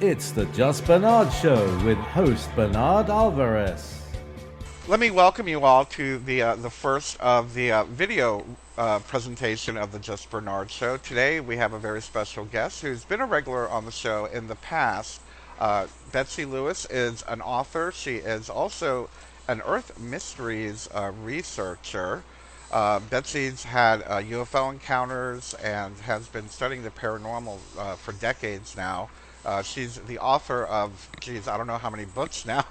It's the Just Bernard Show with host Bernard Alvarez. Let me welcome you all to the first of the video presentation of the Just Bernard Show. Today we have a very special guest who's been a regular on the show in the past. Betsy Lewis is an author. She is also an Earth Mysteries researcher. Betsy's had UFO encounters and has been studying the paranormal for decades now. She's the author of, geez, I don't know how many books now.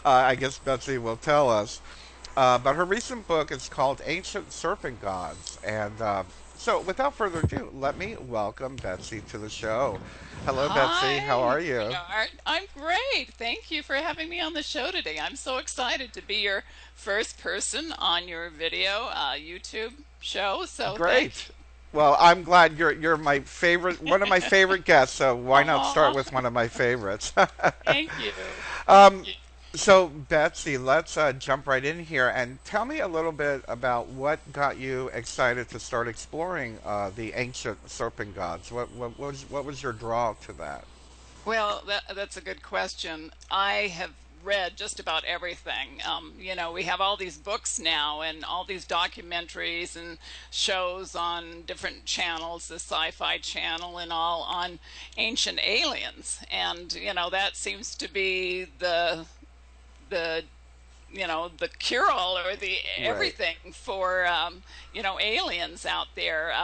I guess Betsy will tell us. But her recent book is called Ancient Serpent Gods. And so without further ado, let me welcome Betsy to the show. Hello, Betsy. How are you? Bernard. I'm great. Thank you for having me on the show today. I'm so excited to be your first person on your video YouTube show. So Great. Well, I'm glad you're my favorite, one of my favorite guests. So why not start with one of my favorites? thank you. Um, Thank you. so Betsy, let's jump right in here and tell me a little bit about what got you excited to start exploring the ancient serpent gods. What was your draw to that? Well, that's a good question. I have read just about everything. We have all these books now and all these documentaries and shows on different channels, the Sci-Fi Channel and all, on ancient aliens. And, that seems to be the the cure-all or the Right. everything for aliens out there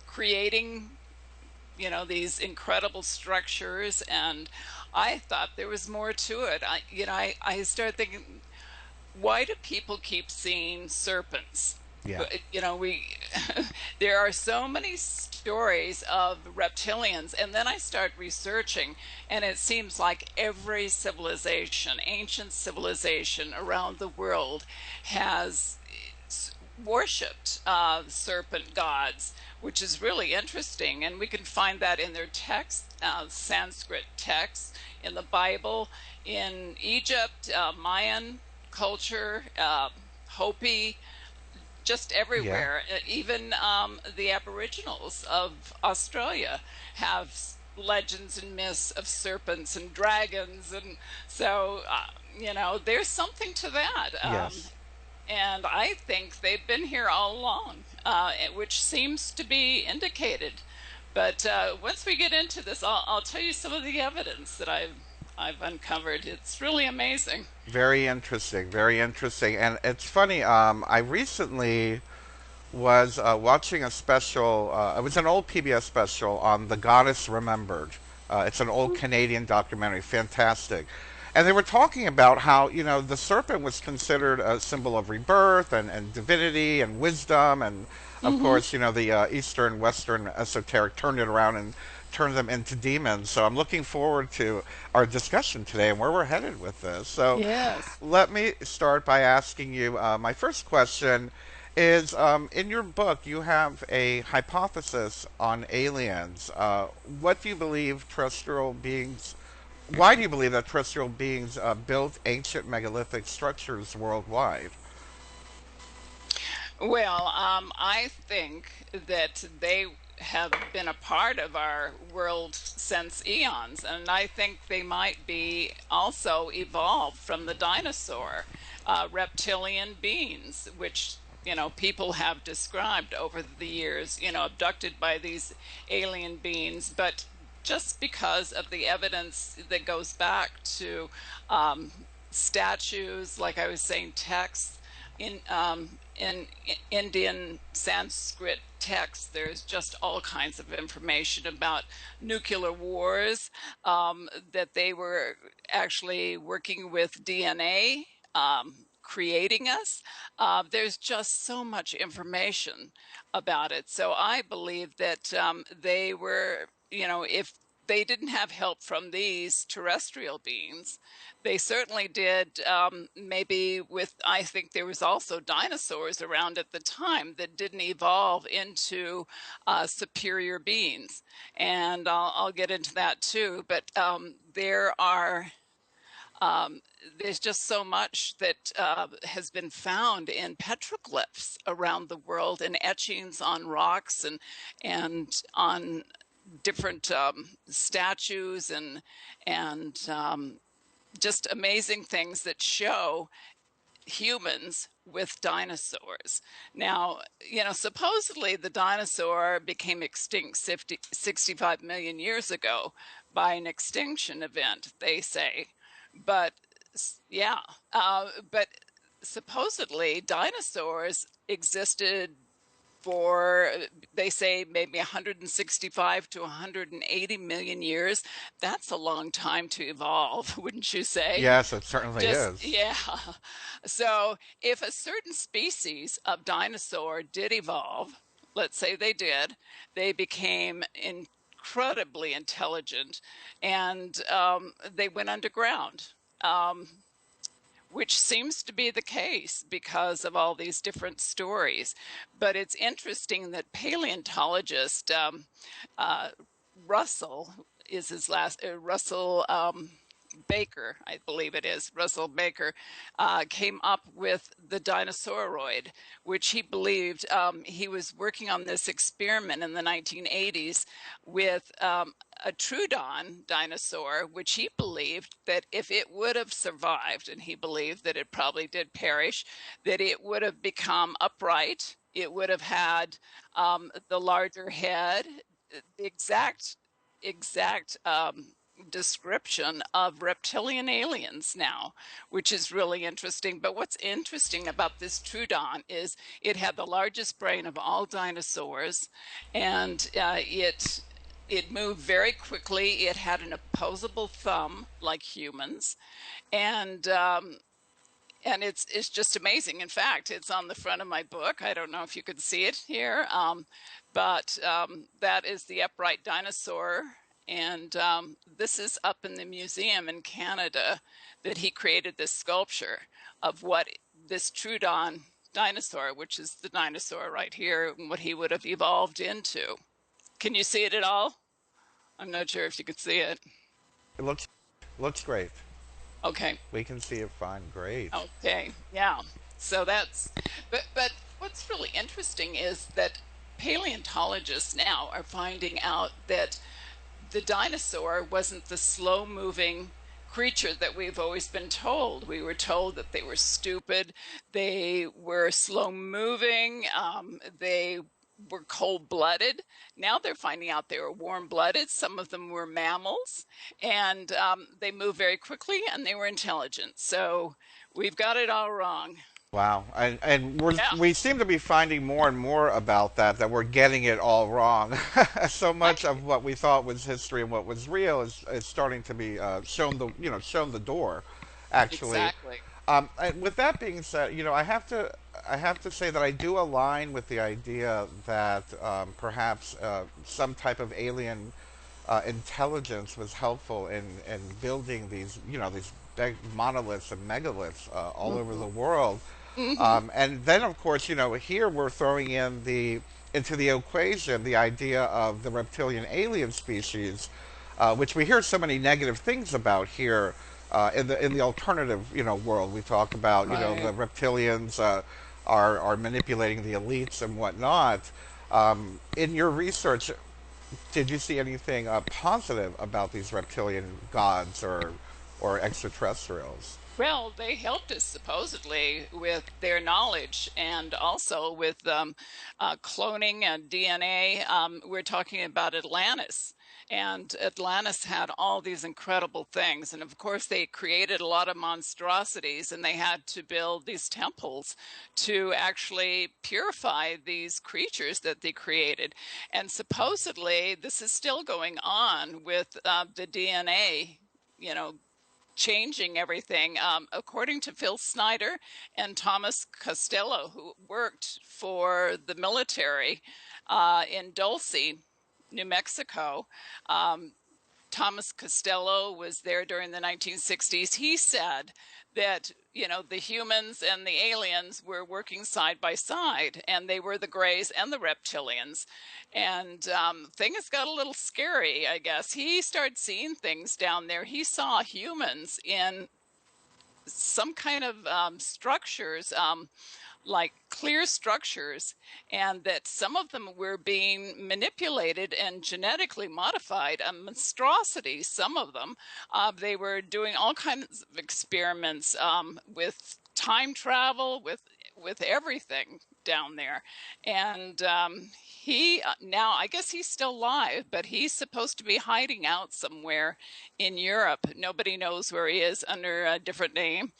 creating these incredible structures. And I thought there was more to it. I started thinking, why do people keep seeing serpents? Yeah. We there are so many stories of reptilians, and then I start researching, and it seems like every civilization, ancient civilization around the world, has worshipped serpent gods, which is really interesting. And we can find that in their texts, Sanskrit texts, in the Bible, in Egypt, Mayan culture, Hopi, just Yeah. everywhere. Even the Aboriginals of Australia have legends and myths of serpents and dragons. And so, there's something to that. Yes. And I think they've been here all along, which seems to be indicated. But once we get into this, I'll tell you some of the evidence that I've uncovered. It's really amazing. Very interesting. Very interesting. And it's funny. I recently was watching a special. It was an old PBS special on the Goddess Remembered. It's an old Canadian documentary, fantastic. And they were talking about how, the serpent was considered a symbol of rebirth and divinity and wisdom. And of Hmm. course, the Eastern, Western esoteric turned it around and turned them into demons. So I'm looking forward to our discussion today and where we're headed with this. So Yes. let me start by asking you my first question is in your book, you have a hypothesis on aliens. What do you believe terrestrial beings, why do you believe that terrestrial beings built ancient megalithic structures worldwide? Well, I think that they have been a part of our world since eons, and I think they might be also evolved from the dinosaur, reptilian beings, which people have described over the years, abducted by these alien beings. But just because of the evidence that goes back to um, statues, like I was saying, texts in Indian Sanskrit texts, there's just all kinds of information about nuclear wars, that they were actually working with DNA, creating us. There's just so much information about it. So I believe that they were, if they didn't have help from these terrestrial beings, they certainly did. Maybe with, I think there was also dinosaurs around at the time that didn't evolve into superior beings, and I'll get into that too. But um, there's just so much that has been found in petroglyphs around the world, and etchings on rocks and on different statues and just amazing things that show humans with dinosaurs. Now, supposedly the dinosaur became extinct 65 million years ago by an extinction event, they say. But yeah, but supposedly dinosaurs existed for, they say, maybe 165 to 180 million years. That's a long time to evolve, wouldn't you say? Yes, it certainly Just, is. yeah. So if a certain species of dinosaur did evolve, let's say they did, they became incredibly intelligent, and they went underground. Um, which seems to be the case because of all these different stories. But it's interesting that paleontologist uh, Russell is his last, Russell Baker, I believe it is, Russell Baker, came up with the Dinosauroid, which he believed, he was working on this experiment in the 1980s with a Troodon dinosaur, which he believed that if it would have survived, and he believed that it probably did perish, that it would have become upright. It would have had the larger head, the exact description of reptilian aliens now, which is really interesting. But what's interesting about this Troodon is it had the largest brain of all dinosaurs, and it moved very quickly. It had an opposable thumb like humans, and it's just amazing. In fact, it's on the front of my book. I don't know if you could see it here, but that is the upright dinosaur. And this is up in the museum in Canada that he created this sculpture of what this Troodon dinosaur, which is the dinosaur right here, and what he would have evolved into. Can you see it at all? I'm not sure if you could see it. It looks great. Okay. We can see it fine. Great. Okay. Yeah. So that's, but what's really interesting is that paleontologists now are finding out that the dinosaur wasn't the slow moving creature that we've always been told. We were told that they were stupid, they were slow moving, they were cold blooded. Now they're finding out they were warm blooded. Some of them were mammals, and they move very quickly, and they were intelligent. So we've got it all wrong. Wow. And Yeah. we seem to be finding more and more about that we're getting it all wrong. So I, much of what we thought was history and what was real is starting to be shown the door, actually. exactly. And with that being said, I have to say that I do align with the idea that perhaps some type of alien intelligence was helpful in building these big monoliths and megaliths all over the world. Hmm. And then, of course, here we're throwing in the into the equation the idea of the reptilian alien species, which we hear so many negative things about here in the alternative world. We talk about Right. the reptilians are manipulating the elites and whatnot. In your research, did you see anything positive about these reptilian gods or extraterrestrials? Well, they helped us supposedly with their knowledge and also with cloning and DNA. We're talking about Atlantis. And Atlantis had all these incredible things. And of course, they created a lot of monstrosities, and they had to build these temples to actually purify these creatures that they created. And supposedly, this is still going on with the DNA, you know, changing everything. According to Phil Snyder and Thomas Costello, who worked for the military in Dulce, New Mexico, um, Thomas Costello was there during the 1960s. He said that, the humans and the aliens were working side by side, and they were the Greys and the Reptilians. And things got a little scary, I guess. He started seeing things down there. He saw humans in some kind of structures. like clear structures, and that some of them were being manipulated and genetically modified, a monstrosity, some of them. They were doing all kinds of experiments with time travel, with everything down there. And he now, I guess he's still alive, but he's supposed to be hiding out somewhere in Europe. Nobody knows where he is, under a different name.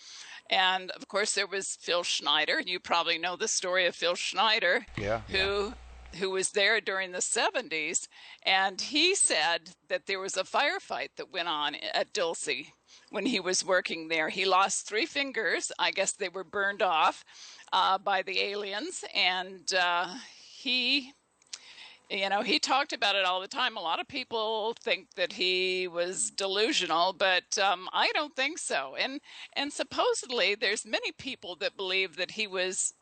And of course, there was Phil Schneider. You probably know the story of Phil Schneider, Yeah, yeah. who was there during the 70s. And he said that there was a firefight that went on at Dulce when he was working there. He lost 3 fingers. I guess they were burned off by the aliens. And he he talked about it all the time. A lot of people think that he was delusional, but I don't think so. And supposedly, there's many people that believe that he was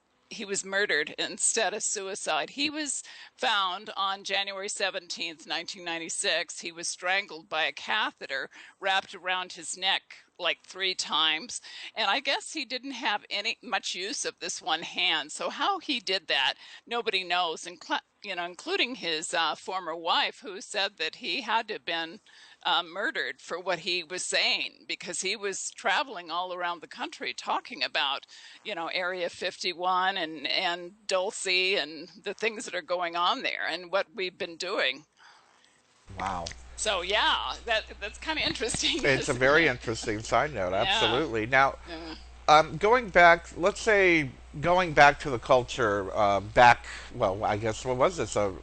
murdered instead of suicide. He was found on January 17th, 1996. He was strangled by a catheter wrapped around his neck like 3 times. And I guess he didn't have much use of this one hand. So how he did that, nobody knows, including his former wife, who said that he had to have been murdered for what he was saying, because he was traveling all around the country talking about, Area 51 and Dulce and the things that are going on there and what we've been doing. Wow. So yeah, that's kind of interesting. It's a Isn't very it? interesting side note, Yeah. absolutely. Now, Yeah. going back, let's say going back to the culture, well, I guess, what was this, a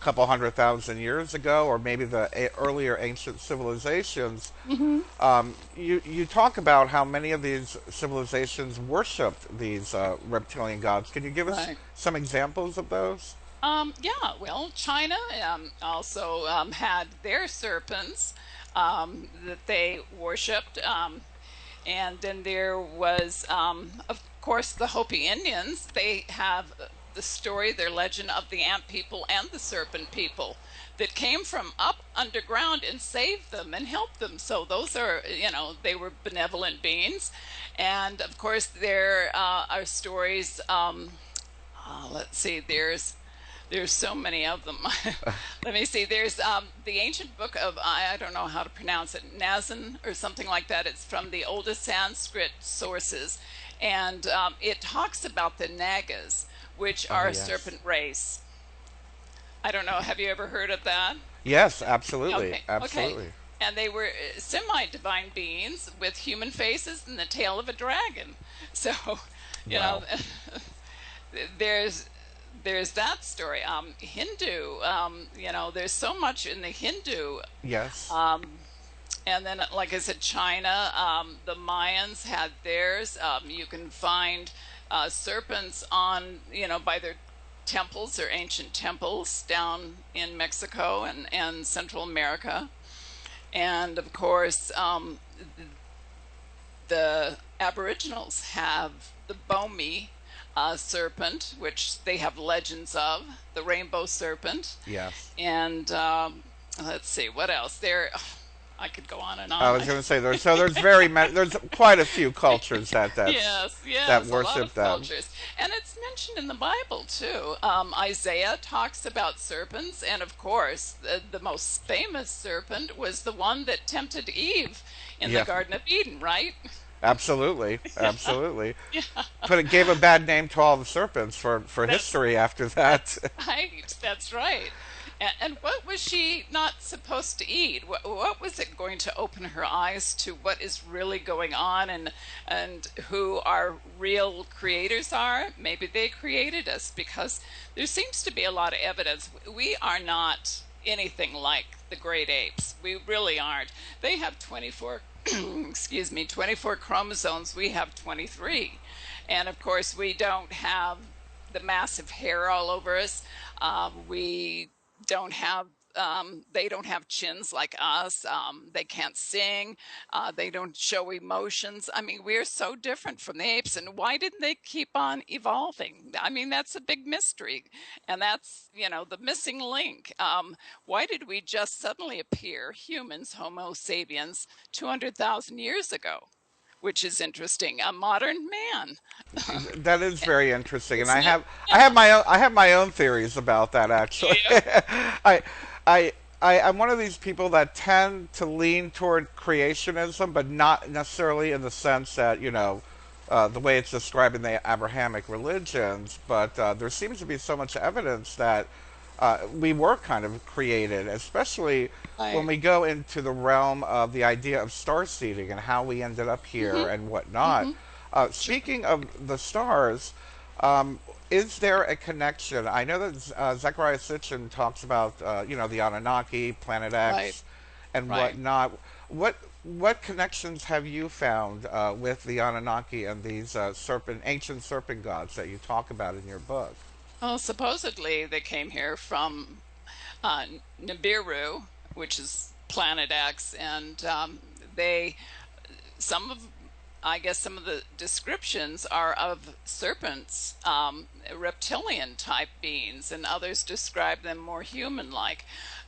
couple 100,000 years ago, or maybe the earlier ancient civilizations. You talk about how many of these civilizations worshipped these reptilian gods. Can you give us Right. some examples of those? Yeah, well, China also had their serpents that they worshipped. And then there was, of course, the Hopi Indians. They have the story, their legend of the ant people and the serpent people that came from up underground and saved them and helped them. So those are, they were benevolent beings. And of course, there are stories. Let's see, there's so many of them. Let me see. There's the ancient book of, I don't know how to pronounce it, Nazan or something like that. It's from the oldest Sanskrit sources. And it talks about the Nagas, which Oh, are a yes. serpent race. I don't know. Have you ever heard of that? Yes, absolutely, Okay, okay. absolutely. And they were semi-divine beings with human faces and the tail of a dragon. So, you know, Wow. there's there's that story. Hindu, there's so much in the Hindu. Yes. And then, like I said, China, the Mayans had theirs. You can find serpents on, by their temples, their ancient temples down in Mexico and Central America. And of course, the Aboriginals have the Bomi serpent, which they have legends of, the rainbow serpent. Yes. And let's see, what else? I could go on and I on. was going to say there's very many, there's quite a few cultures Yes, that yes, a lot worship of them. cultures. And it's mentioned in the Bible too. Isaiah talks about serpents, and of course, the most famous serpent was the one that tempted Eve in the Yeah, Garden of Eden, right? absolutely, absolutely. Yeah, But it gave a bad name to all the serpents for that's history after that. that's right. That's right. And what was she not supposed to eat? What was it going to open her eyes to what is really going on, and who our real creators are? Maybe they created us, because there seems to be a lot of evidence. We are not anything like the great apes. We really aren't. They have 24, excuse me, 24 chromosomes. We have 23. And of course, we don't have the massive hair all over us. We don't have they don't have chins like us. They can't sing. They don't show emotions. I mean, we're so different from the apes. And why didn't they keep on evolving? I mean, that's a big mystery. And that's, the missing link. Why did we just suddenly appear, humans, Homo sapiens, 200,000 years ago? which is interesting. A modern man, That is very interesting, and isn't it? I have my own theories about that actually. Yeah. I I I'm one of these people that tend to lean toward creationism, but not necessarily in the sense that the way it's described in the Abrahamic religions. But there seems to be so much evidence that we were kind of created, especially when I. we go into the realm of the idea of star seeding and how we ended up here Hmm. and whatnot. Hmm. Sure. Speaking of the stars, um, is there a connection? I know that Zechariah Sitchin talks about the Anunnaki, Planet Right. X, and Right. whatnot. What connections have you found with the Anunnaki and these ancient serpent gods that you talk about in your book? Well, supposedly they came here from uh, Nibiru, which is Planet X, and they some of I guess some of the descriptions are of serpents, reptilian type beings, and others describe them more human like.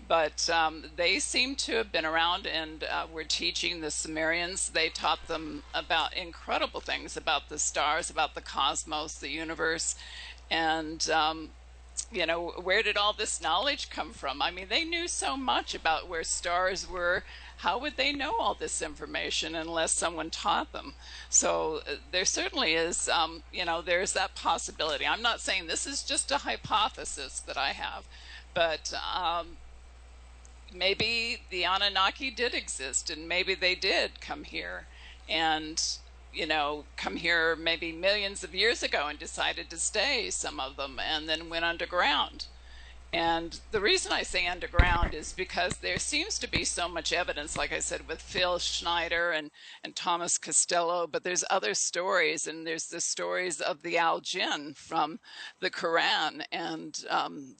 But they seem to have been around and were teaching the Sumerians. They taught them about incredible things about the stars, about the cosmos, the universe, and where did all this knowledge come from? I mean, they knew so much about where stars were. How would they know all this information unless someone taught them? So there certainly is, there's that possibility. I'm not saying this is just a hypothesis that I have, but maybe the Anunnaki did exist and maybe they did come here and come here maybe millions of years ago and decided to stay, some of them, and then went underground. And the reason I say underground is because there seems to be so much evidence, like I said, with Phil Schneider and Thomas Costello, but there's other stories, and there's the stories of the Al Jinn from the Quran and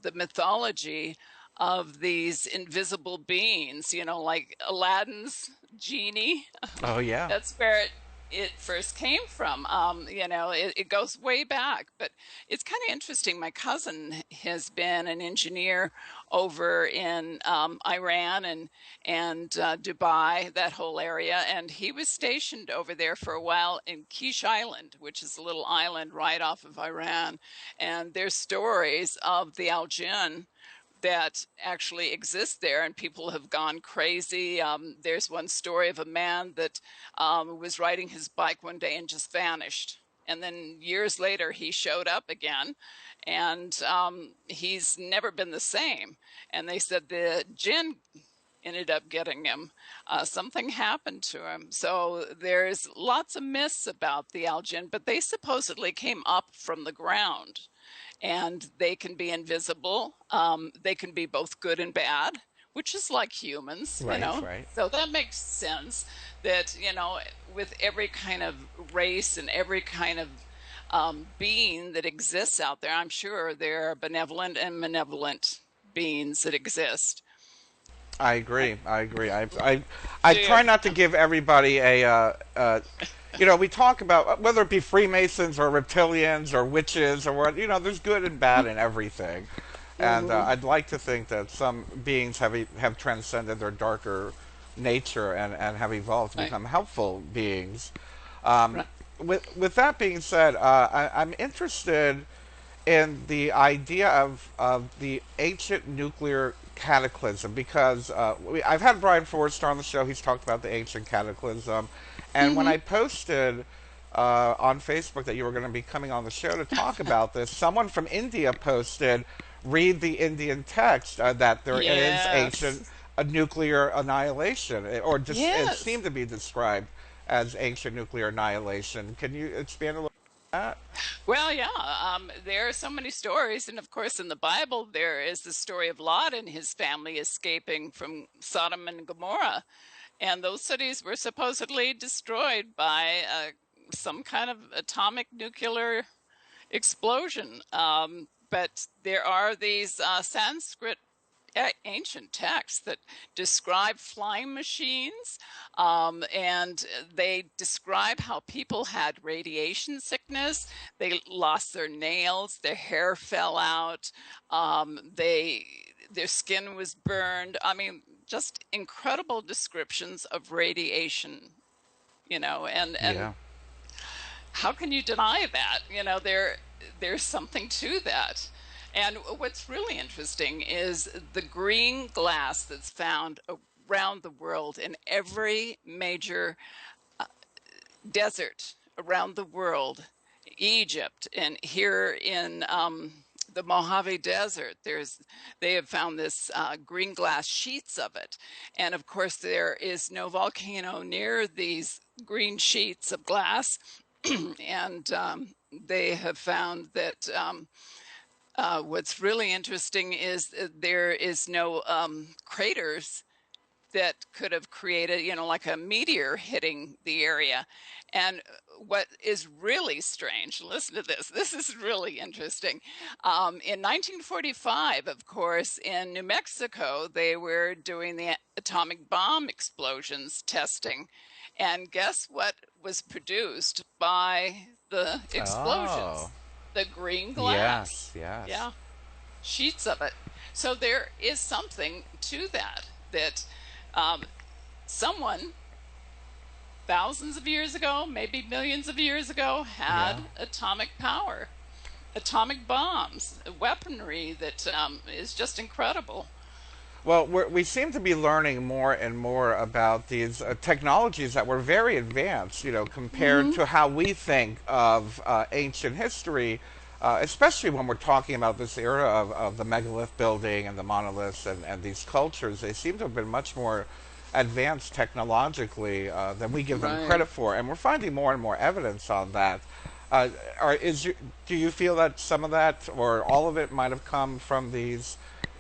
the mythology of these invisible beings, like Aladdin's genie. Oh yeah. That's where it first came from. It goes way back, but it's kind of interesting. My cousin has been an engineer over in Iran and Dubai, that whole area, and he was stationed over there for a while in Kish Island, which is a little island right off of Iran. And there's stories of the Al Jinn that actually exist there, and people have gone crazy. There's one story of a man that was riding his bike one day and just vanished. And then years later, he showed up again, and he's never been the same. And they said the jinn ended up getting him. Something happened to him. So there's lots of myths about the Al Jinn, but they supposedly came up from the ground and they can be invisible. They can be both good and bad, which is like humans, Right, right. So that makes sense that, with every kind of race and every kind of being that exists out there, I'm sure there are benevolent and malevolent beings that exist. I I, agree. I agree. I do you? try not to give everybody we talk about whether it be Freemasons or reptilians or witches or what, there's good and bad in everything. And Mhm. I'd like to think that some beings have transcended their darker nature and have evolved to Right, become helpful beings. Um, right. with that being said, I'm interested in the idea of the ancient nuclear cataclysm because I've had Brian Forrester on the show. He's talked about the ancient cataclysm. And when Hmm. I posted on Facebook that you were going to be coming on the show to talk about this, someone from India posted, read the Indian text, that there is Yes. ancient nuclear annihilation, or just it Yes. seemed to be described as ancient nuclear annihilation. Can you expand a little on that? Well, yeah, there are so many stories. And of course, in the Bible, there is the story of Lot and his family escaping from Sodom and Gomorrah. And those cities were supposedly destroyed by some kind of atomic nuclear explosion. But there are these Sanskrit ancient texts that describe flying machines, and they describe how people had radiation sickness. They lost their nails, their hair fell out, they their skin was burned. I mean, just incredible descriptions of radiation and Yeah. how can you deny that? There's something to that. And what's really interesting is the green glass that's found around the world in every major desert around the world, Egypt, and here in the Mojave Desert, they have found this green glass sheets of it, and of course there is no volcano near these green sheets of glass, and they have found that what's really interesting is that there is no craters that could have created, like a meteor hitting the area. And what is really strange, listen to this, this is really interesting. In 1945, of course, in New Mexico, they were doing the atomic bomb explosions testing. And guess what was produced by the Oh, explosions? The green glass. yes, yes. Yeah, sheets of it. So there is something to that, that um, someone thousands of years ago, maybe millions of years ago, Yeah. had atomic power, atomic bombs, weaponry that is just incredible. Well, we seem to be learning more and more about these technologies that were very advanced, compared Hmm. to how we think of ancient history, especially when we're talking about this era of the megalith building and the monoliths and these cultures. They seem to have been much more advanced technologically than we give them Right. credit for, and we're finding more and more evidence on that. Uh, do you feel that some of that or all of it might have come from these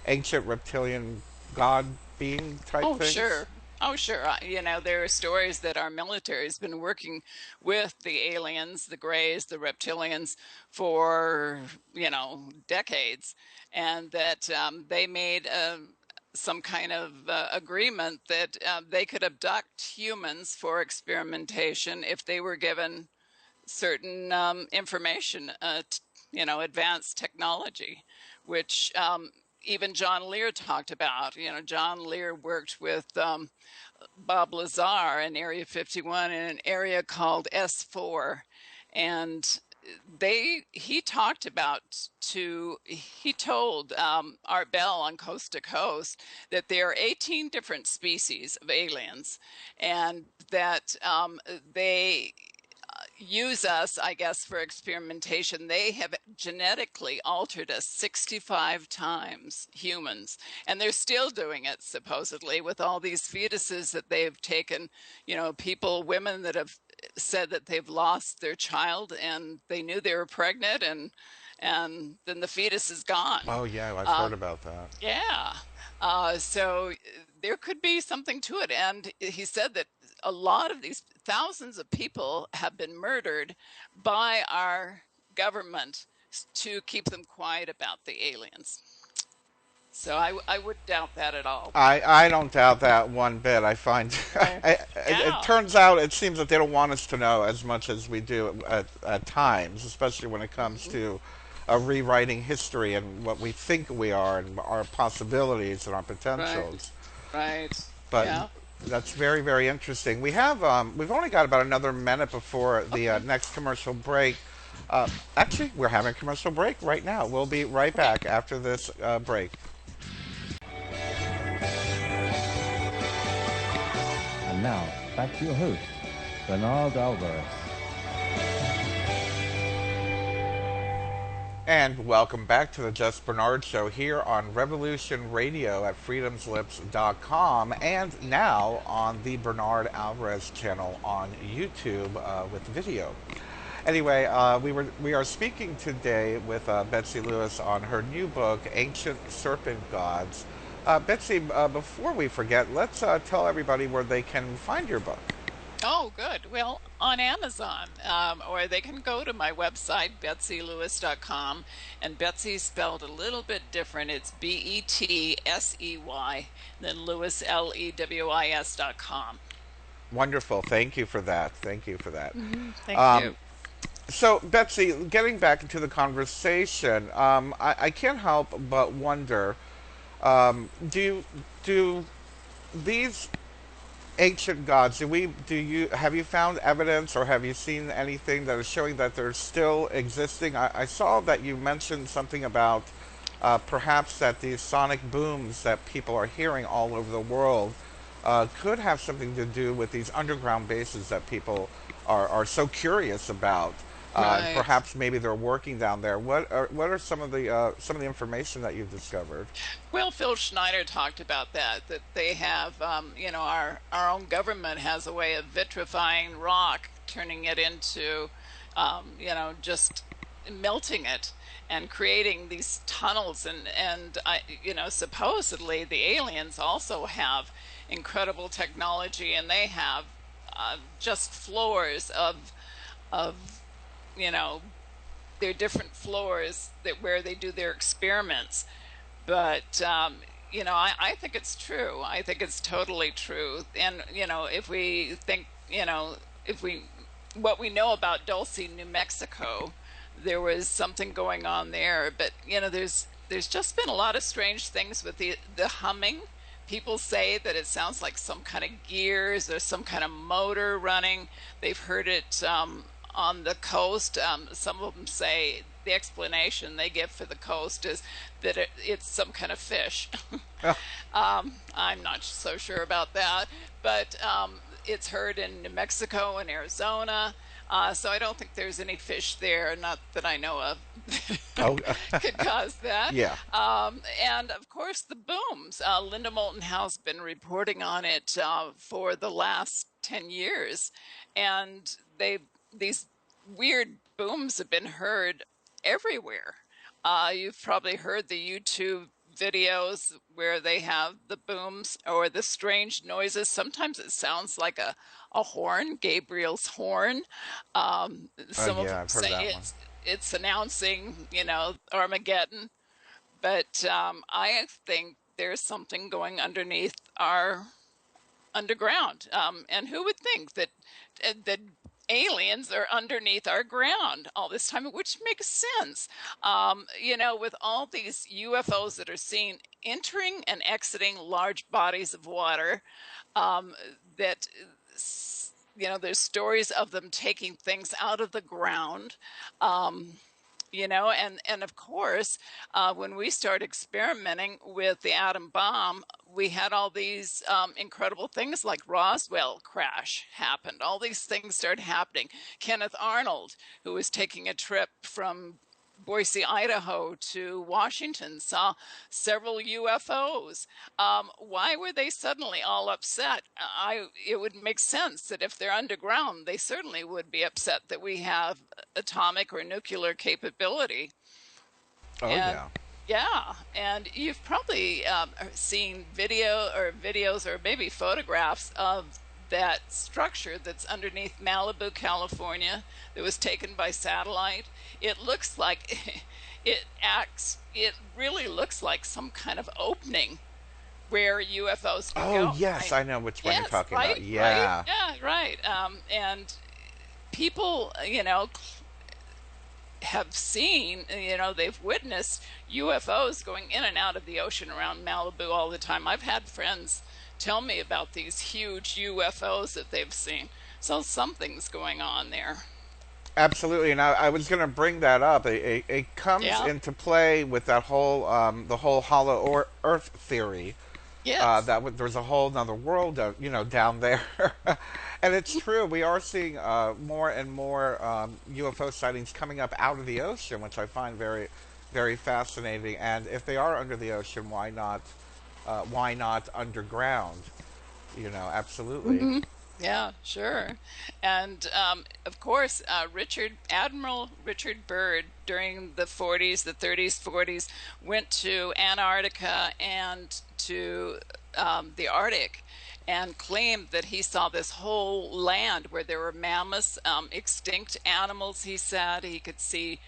ancient reptilian god being type Oh, things? sure. Oh, sure. There are stories that our military has been working with the aliens, the Greys, the reptilians for, decades, and that they made some kind of agreement that they could abduct humans for experimentation if they were given certain information, advanced technology, which even John Lear talked about. John Lear worked with Bob Lazar in Area 51 in an area called S4, and he told Art Bell on Coast to Coast that there are 18 different species of aliens, and that they use us, I guess, for experimentation. They have genetically altered us 65 times, humans, and they're still doing it, supposedly, with all these fetuses that they've taken, people, women that have said that they've lost their child and they knew they were pregnant, and then the fetus is gone. Oh yeah, I've heard Um, about that. yeah. So there could be something to it. And he said that a lot of these thousands of people have been murdered by our government to keep them quiet about the aliens. So I wouldn't doubt that at all. I don't doubt that one bit. I find Right. it Yeah. turns out it seems that they don't want us to know as much as we do at times, especially when it comes Mhm. to rewriting history and what we think we are and our possibilities and our Right. potentials. Right. But Yeah. that's very, very interesting. We've only got about another minute before the Okay. next commercial break. Actually, we're having a commercial break right now. We'll be right Okay. back after this break. And now, back to your host, Bernard Alvarez. And welcome back to the Just Bernard Show here on Revolution Radio at freedomslips.com and now on the Bernard Alvarez channel on YouTube with video. Anyway, we are speaking today with Betsy Lewis on her new book, Ancient Serpent Gods. Betsy, before we forget, let's tell everybody where they can find your book. Oh, good. Well, on Amazon, or they can go to my website, betseylewis.com, and Betsy spelled a little bit different. It's Betsey, then Lewis, Lewis.com. Wonderful. Thank you for that. Thank you for that. Thank Um, you. So, Betsy, getting back into the conversation, I can't help but wonder, do these Ancient gods. Have you found evidence or have you seen anything that is showing that they're still existing? I saw that you mentioned something about perhaps that these sonic booms that people are hearing all over the world could have something to do with these underground bases that people are so curious about. And Right. perhaps maybe they're working down there. What are some of the information that you've discovered? Well, Phil Schneider talked about that, that they have, our own government has a way of vitrifying rock, turning it into, just melting it and creating these tunnels. Supposedly the aliens also have incredible technology, and they have just floors of, you know, their different floors that where they do their experiments. But I think it's true. I think it's totally true. And if we think, if we what we know about Dulce, New Mexico, there was something going on there. But there's just been a lot of strange things with the humming. People say that it sounds like some kind of gears or some kind of motor running. They've heard it on the coast. Some of them say the explanation they give for the coast is that it's some kind of fish. I'm not so sure about that, but it's heard in New Mexico and Arizona. So I don't think there's any fish there, not that I know of, Oh, could cause that. yeah. And of course, the booms. Linda Moulton Howe's been reporting on it for the last 10 years. And these weird booms have been heard everywhere. You've probably heard the YouTube videos where they have the booms or the strange noises. Sometimes it sounds like a horn, Gabriel's horn. Some of them Yeah, I've heard say that one. it's announcing, Armageddon. But I think there's something going underneath our underground. And who would think that aliens are underneath our ground all this time, which makes sense. With all these UFOs that are seen entering and exiting large bodies of water, that there's stories of them taking things out of the ground. Um, and of course, when we started experimenting with the atom bomb, we had all these incredible things like Roswell crash happened. All these things started happening. Kenneth Arnold, who was taking a trip from Boise, Idaho to Washington, saw several UFOs. Why were they suddenly all upset? It would make sense that if they're underground, they certainly would be upset that we have atomic or nuclear capability. Oh, And yeah. yeah, and you've probably seen videos or maybe photographs of that structure that's underneath Malibu, California, that was taken by satellite. It looks like it really looks like some kind of opening where UFOs could Oh, go. yes, I know which one you're Yes, talking about. right, Yeah. yeah, right. And people, have seen, they've witnessed UFOs going in and out of the ocean around Malibu all the time. I've had friends tell me about these huge UFOs that they've seen. So something's going on there. Absolutely, and I was going to bring that up. It comes Yeah. into play with that whole the whole Earth theory. Yes. There's a whole another world, down there, and it's true. We are seeing more and more UFO sightings coming up out of the ocean, which I find very, very fascinating. And if they are under the ocean, why not? Why not underground? Absolutely. Hmm. Yeah, sure. And of course, Admiral Richard Byrd during the 40s, the 30s, 40s, went to Antarctica and to the Arctic and claimed that he saw this whole land where there were mammoths, extinct animals, he said. He could see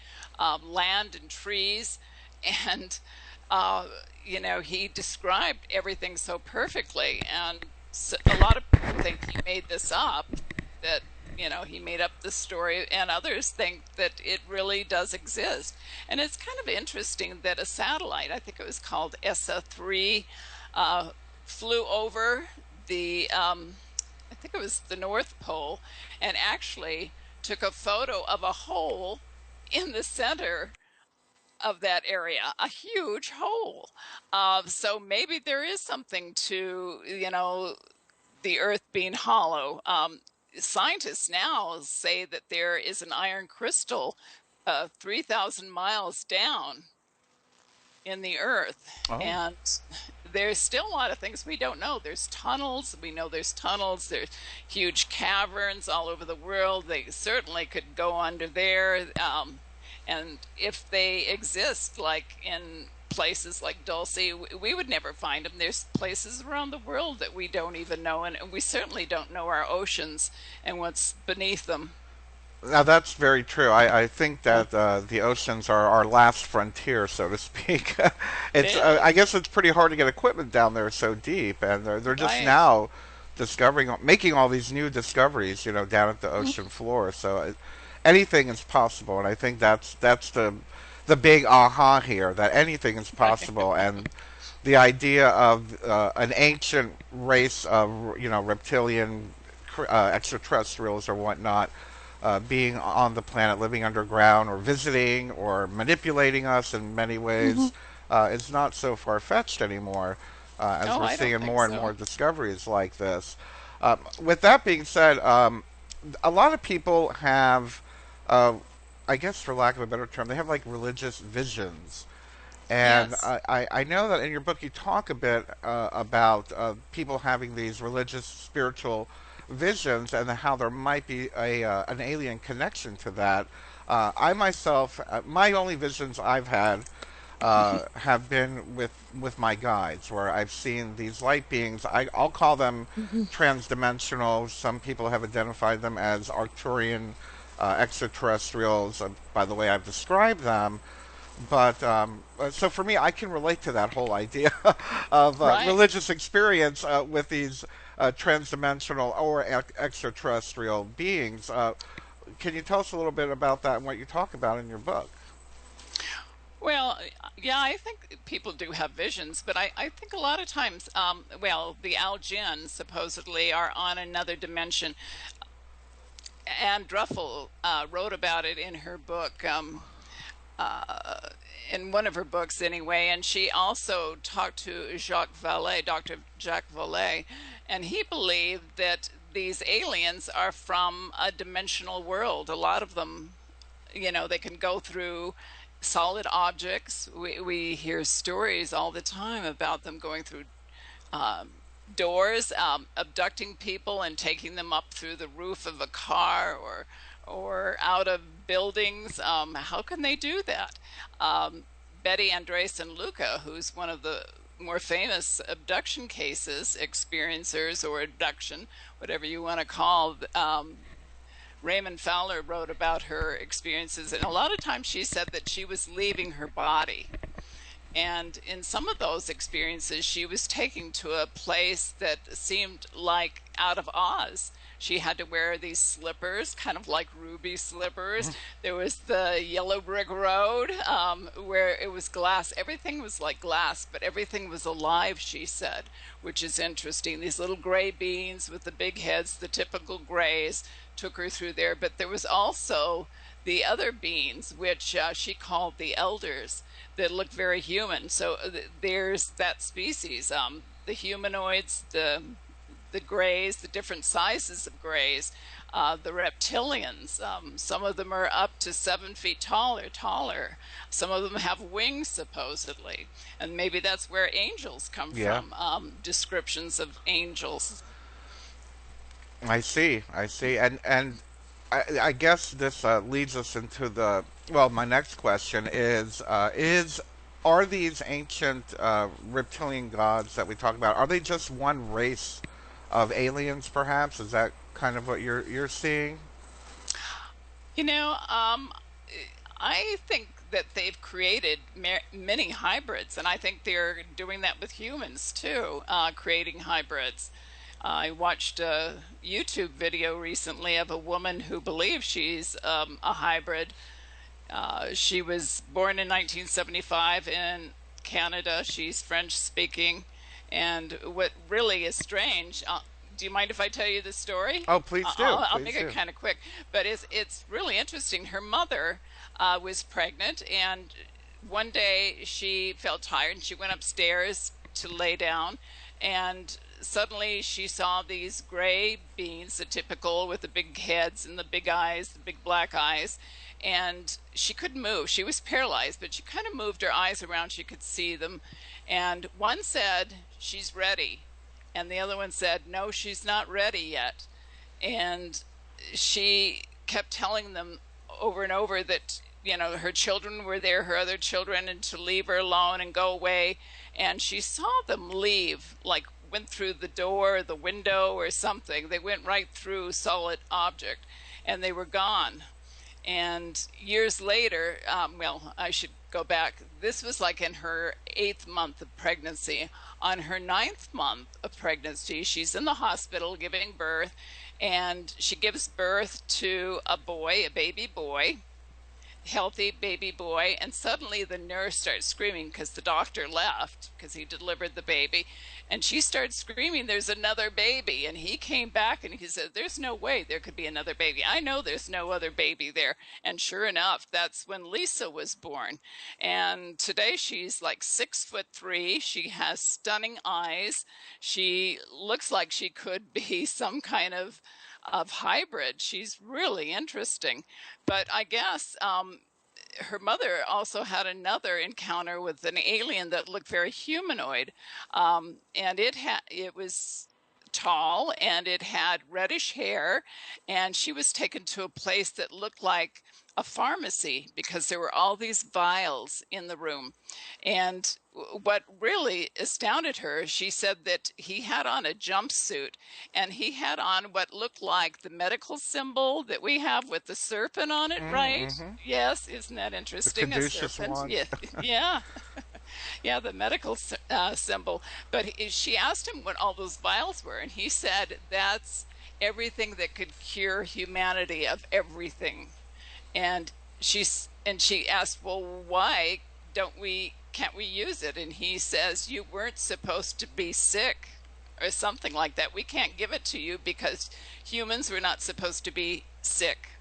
land and trees. And uh, he described everything so perfectly. And so a lot of people think he made this up, that, he made up the story, and others think that it really does exist. And it's kind of interesting that a satellite, I think it was called ESA 3, flew over the think it was the North Pole, and actually took a photo of a hole in the center of that area, a huge hole. So maybe there is something to, the Earth being hollow. Scientists now say that there is an iron crystal 3,000 miles down in the Earth. Oh. And there's still a lot of things we don't know. There's tunnels. We know there's tunnels. There's huge caverns all over the world. They certainly could go under there. And if they exist, like in places like Dulce, we would never find them. There's places around the world that we don't even know, and we certainly don't know our oceans and what's beneath them. Now that's very true. I think that the oceans are our last frontier, so to speak. It's I guess it's pretty hard to get equipment down there so deep, and they're just Right. now discovering, making all these new discoveries, down at the ocean floor. So anything is possible, and I think that's the big aha here, that anything is possible, and the idea of an ancient race of reptilian extraterrestrials or whatnot being on the planet, living underground, or visiting, or manipulating us in many ways, is not so far-fetched anymore, as No, we're I don't seeing think more and more so. discoveries like this. With that being said, a lot of people have, I guess for lack of a better term, they have like religious visions. And Yes. I know that in your book you talk a bit about people having these religious, spiritual visions, and how there might be an alien connection to that. I myself, my only visions I've had have been with my guides, where I've seen these light beings. I'll call them transdimensional. Some people have identified them as Arcturian extraterrestrials, by the way I've described them. But so for me, I can relate to that whole idea of Right. religious experience with these transdimensional or extraterrestrial beings. Can you tell us a little bit about that and what you talk about in your book? Well, yeah, I think people do have visions, but I think a lot of times, well, the Algins supposedly are on another dimension. Anne Druffel wrote about it in her book, uh, in one of her books anyway, and she also talked to Jacques Vallée, Dr. Jacques Vallée, and he believed that these aliens are from a dimensional world. A lot of them, they can go through solid objects. We hear stories all the time about them going through um, doors, abducting people and taking them up through the roof of a car or out of buildings. How can they do that? Betty Andres and Luca, who's one of the more famous abduction cases, experiencers or abduction, whatever you want to call. Raymond Fowler wrote about her experiences, and a lot of times she said that she was leaving her body. And in some of those experiences, she was taken to a place that seemed like out of Oz. She had to wear these slippers, kind of like ruby slippers. There was the yellow brick road where it was glass. Everything was like glass, but everything was alive, she said, which is interesting. These little gray beings with the big heads, the typical grays, took her through there. But there was also the other beings, which she called the elders, that looked very human. So there's that species, the humanoids, the grays, the different sizes of grays, the reptilians. Some of them are up to 7 feet tall or taller. Some of them have wings, supposedly, and maybe that's where angels come Yeah. from. Descriptions of angels. I see, and I guess this leads us into well, my next question is are these ancient reptilian gods that we talk about, are they just one race of aliens? Perhaps is that kind of what you're seeing? You know, I think that they've created many hybrids, and I think they're doing that with humans too, creating hybrids. I watched a YouTube video recently of a woman who believes she's a hybrid. She was born in 1975 in Canada. She's French speaking. And what really is strange, do you mind if I tell you the story? Oh, please do. I'll Please make it do. kind of quick, but it's really interesting. Her mother was pregnant, and one day she felt tired, and she went upstairs to lay down, and suddenly she saw these gray beings, the typical with the big heads and the big eyes, the big black eyes, and she couldn't move. She was paralyzed, but she kind of moved her eyes around. She could see them, and one said, "She's ready." And the other one said, "No, she's not ready yet." And she kept telling them over and over that, her children were there, her other children, and to leave her alone and go away. And she saw them leave, like went through the door, the window, or something. They went right through solid object, and they were gone. And years later, well, I should go back. This was like in her 8th month of pregnancy. On her 9th month of pregnancy, she's in the hospital giving birth, and she gives birth to a boy, a baby boy, healthy baby boy, and suddenly the nurse starts screaming because the doctor left because he delivered the baby, and she started screaming, "There's another baby." And he came back and he said, "There's no way there could be another baby. I know there's no other baby there." And sure enough, that's when Lisa was born. And today she's like 6'3". She has stunning eyes. She looks like she could be some kind of hybrid. She's really interesting. But I guess her mother also had another encounter with an alien that looked very humanoid, and it was tall and it had reddish hair, and she was taken to a place that looked like a pharmacy because there were all these vials in the room. And what really astounded her, she said that he had on a jumpsuit, and he had on what looked like the medical symbol that we have with the serpent on it, right? Mm-hmm. Yes, isn't that The interesting? A caduceus serpent? one. Yeah, yeah. Yeah, the medical symbol. But she asked him what all those vials were, and he said that's everything that could cure humanity of everything. And she asked, "Well, why can't we use it?" And he says, "You weren't supposed to be sick," or something like that. "We can't give it to you because humans were not supposed to be sick."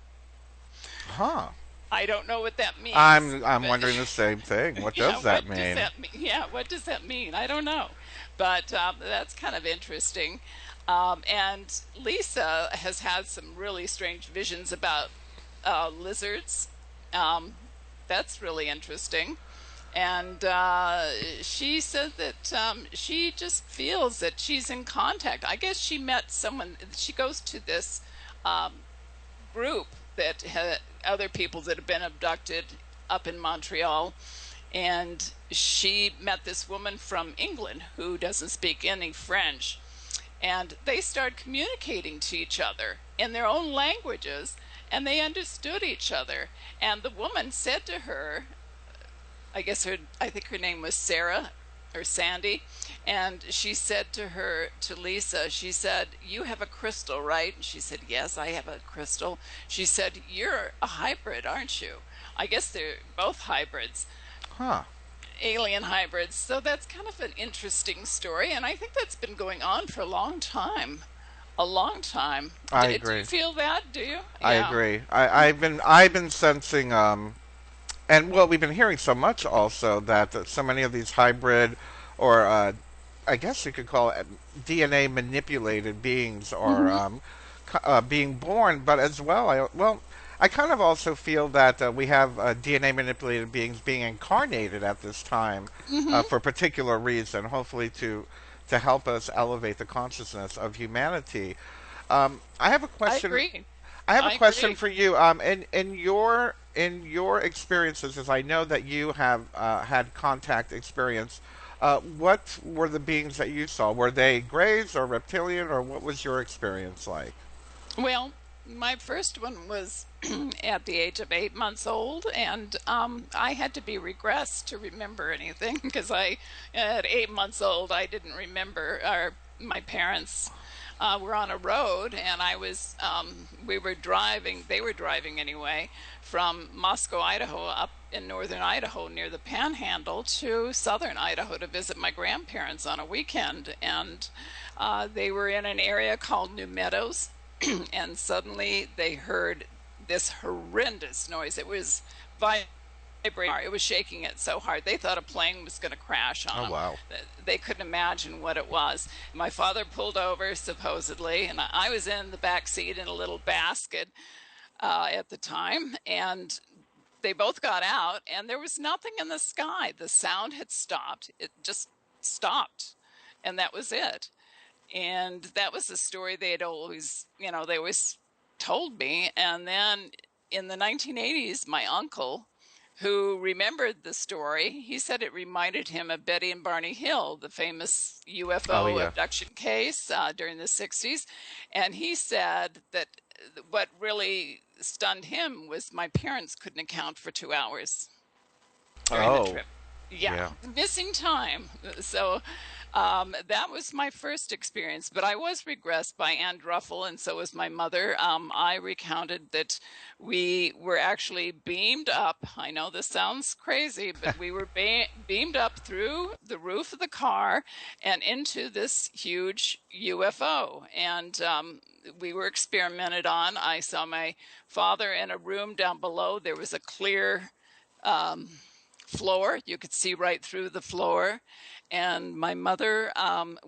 Huh. I don't know what that means. I'm But wondering the same thing. What yeah, does that what does mean? that mean? Yeah, what does that mean? I don't know. But that's kind of interesting. And Lisa has had some really strange visions about lizards. Um, that's really interesting. And she said that she just feels that she's in contact. I guess she met someone. She goes to this um, group that had other people that have been abducted up in Montreal, and she met this woman from England who doesn't speak any French, and they started communicating to each other in their own languages, and they understood each other. And the woman said to her, I think her name was Sarah or Sandy, and she said to Lisa, she said, "You have a crystal, right?" And she said, "Yes, I have a crystal." She said, "You're a hybrid, aren't you?" I guess they're both hybrids, Huh. alien hybrids. So that's kind of an interesting story, and I think that's been going on for a long time. A long time. I Do you agree. feel that? Do you? I Yeah. agree. I've been sensing and well, we've been hearing so much also that so many of these hybrid or I guess you could call it DNA manipulated beings are Hmm. being born, but as well, I kind of also feel that we have DNA manipulated beings being incarnated at this time Hmm. for a particular reason, hopefully to help us elevate the consciousness of humanity. I have a I question. agree. I have a I question agree. for you. In your experiences, as I know that you have had contact experience, what were the beings that you saw? Were they greys or reptilian, or what was your experience like? Well, my first one was at the age of 8 months old, and I had to be regressed to remember anything because at 8 months old I didn't remember my parents were on a road, and we were driving, they were driving anyway, from Moscow, Idaho, up in northern Idaho near the Panhandle to southern Idaho to visit my grandparents on a weekend. And they were in an area called New Meadows, and suddenly they heard this horrendous noise. It was vibrating. It was shaking it so hard. They thought a plane was going to crash on them. Oh, wow. They couldn't imagine what it was. My father pulled over, supposedly, and I was in the back seat in a little basket at the time. And they both got out, and there was nothing in the sky. The sound had stopped. It just stopped, and that was it. And that was the story they had always, they always told me. And then in the 1980s, my uncle, who remembered the story, he said it reminded him of Betty and Barney Hill, the famous UFO abduction case during the 60s. And he said that what really stunned him was my parents couldn't account for 2 hours during the trip. Yeah, missing time. So that was my first experience, but I was regressed by Ann Druffel, and so was my mother. I recounted that we were actually beamed up. I know this sounds crazy, but we were beamed up through the roof of the car and into this huge UFO. And we were experimented on. I saw my father in a room down below. There was a clear floor. You could see right through the floor. And my mother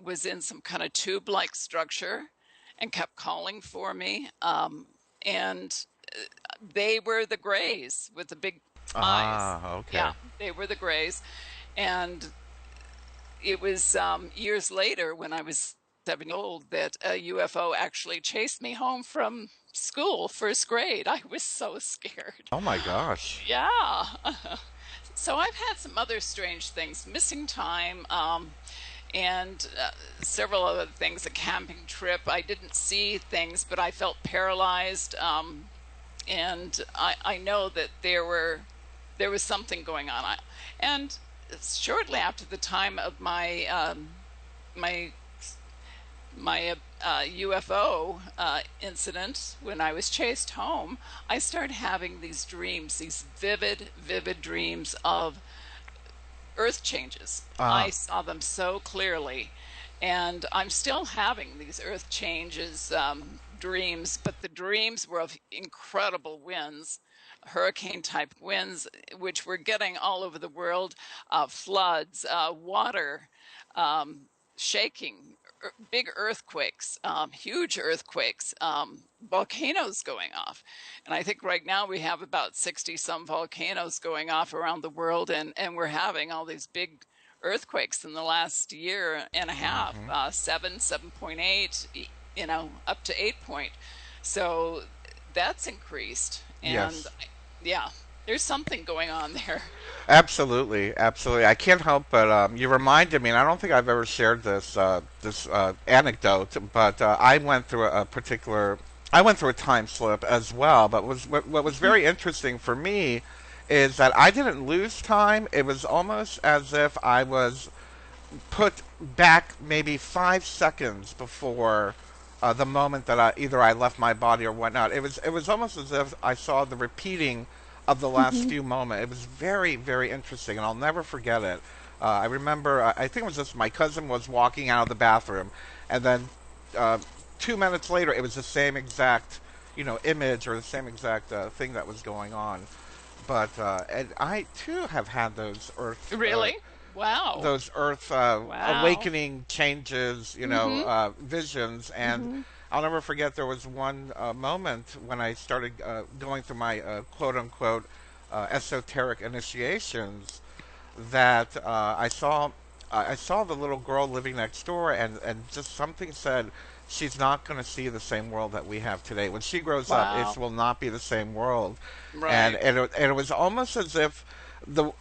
was in some kind of tube-like structure and kept calling for me. And they were the grays with the big eyes. Okay. Yeah, they were the grays. And it was years later, when I was 7 years old, that a UFO actually chased me home from school, first grade. I was so scared. Oh my gosh. Yeah. So I've had some other strange things, missing time, and several other things, a camping trip. I didn't see things, but I felt paralyzed. And I know that there was something going on. And shortly after the time of my UFO incident, when I was chased home, I started having these dreams, these vivid dreams of earth changes. I saw them so clearly, and I'm still having these earth changes dreams, but the dreams were of incredible winds, hurricane type winds, which we're getting all over the world, floods, water, shaking, big earthquakes, huge earthquakes, volcanoes going off. And I think right now we have about 60 some volcanoes going off around the world, and we're having all these big earthquakes in the last year and a half, 7.8, up to 8 point. So that's increased. And yeah, there's something going on there. Absolutely. I can't help but you reminded me, and I don't think I've ever shared this anecdote, but I went through a time slip as well. But what was very interesting for me is that I didn't lose time. It was almost as if I was put back maybe 5 seconds before the moment that I left my body or whatnot. It was almost as if I saw the repeating of the last few moments. It was very, very interesting, and I'll never forget it. I remember, I think it was just my cousin was walking out of the bathroom, and then 2 minutes later, it was the same exact, image or the same exact thing that was going on. But and I too have had those earth Really? Wow. those earth awakening changes, visions, and I'll never forget there was one moment when I started going through my quote-unquote esoteric initiations that I saw the little girl living next door, and just something said she's not going to see the same world that we have today. When she grows up, it will not be the same world. Right. And it was almost as if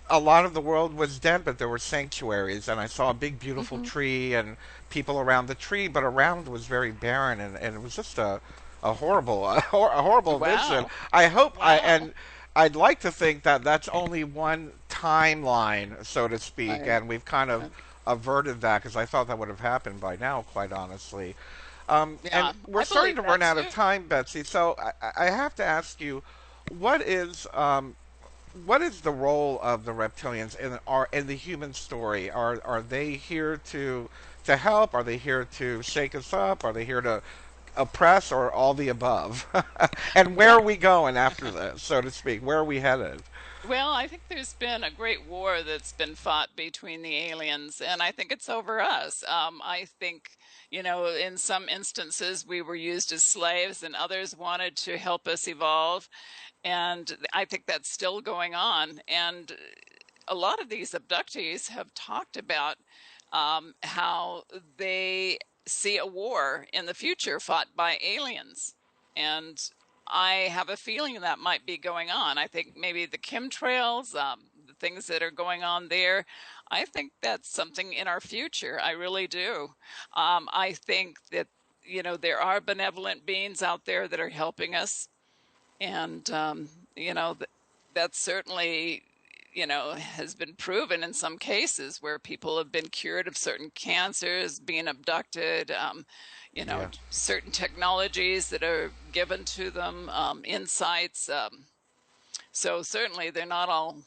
a lot of the world was dead, but there were sanctuaries, and I saw a big, beautiful tree and people around the tree, but around was very barren, and it was just a horrible vision. I hope I'd like to think that that's only one timeline, so to speak, and we've kind of averted that, because I thought that would have happened by now, quite honestly. Yeah, And we're I starting believe to that run out too. of time, Betsy. So I have to ask you, what is what is the role of the reptilians in the human story? Are they here to help? Are they here to shake us up? Are they here to oppress, or all the above? And where Well, are we going after this, so to speak? Where are we headed? well, I think there's been a great war that's been fought between the aliens, and I think it's over us. I think, in some instances we were used as slaves, and others wanted to help us evolve. And I think that's still going on. And a lot of these abductees have talked about how they see a war in the future fought by aliens. And I have a feeling that might be going on. I think maybe the chemtrails, the things that are going on there, I think that's something in our future. I really do. I think that, there are benevolent beings out there that are helping us. And, you know, th- that certainly, has been proven in some cases where people have been cured of certain cancers, being abducted, Yeah. certain technologies that are given to them, insights. So certainly they're not all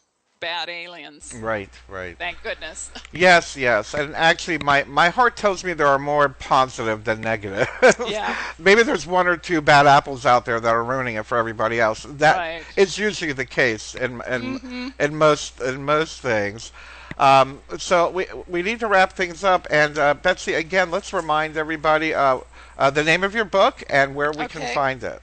bad aliens. Right, right. Thank goodness. Yes, yes. And actually, my heart tells me there are more positive than negative. Yeah, Maybe there's one or two bad apples out there that are ruining it for everybody else. That right. is usually the case Hmm. in most things. So we need to wrap things up. And Betsy, again, let's remind everybody the name of your book and where we can Okay. find it.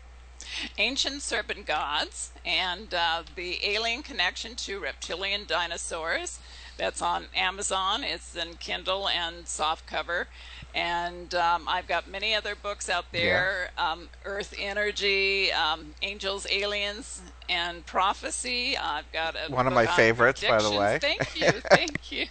Ancient Serpent Gods, and the alien connection to reptilian dinosaurs. That's on Amazon. It's in Kindle and softcover. And I've got many other books out Yeah. there: Earth Energy, Angels, Aliens, and Prophecy. I've got a One of my book on favorites, by the predictions. way. Thank you, thank you.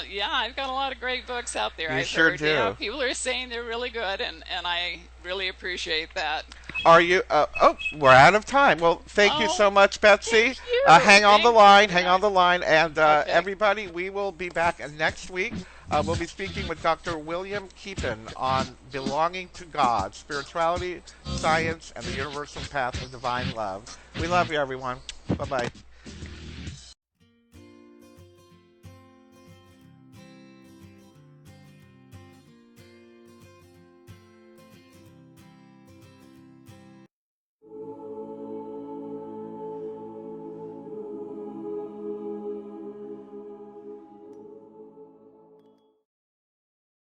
Yeah, I've got a lot of great books out there. You I've sure heard, do. people are saying they're really good, and I really appreciate that. Are you? Oh, we're out of time. Well, thank you Oh, so much, Betsy. thank you. Hang on the Thank you, line. Hang on Bernard. the line. And Okay. everybody, we will be back next week. We'll be speaking with Dr. William Keepin on belonging to God, spirituality, science, and the universal path of divine love. We love you, everyone. Bye bye.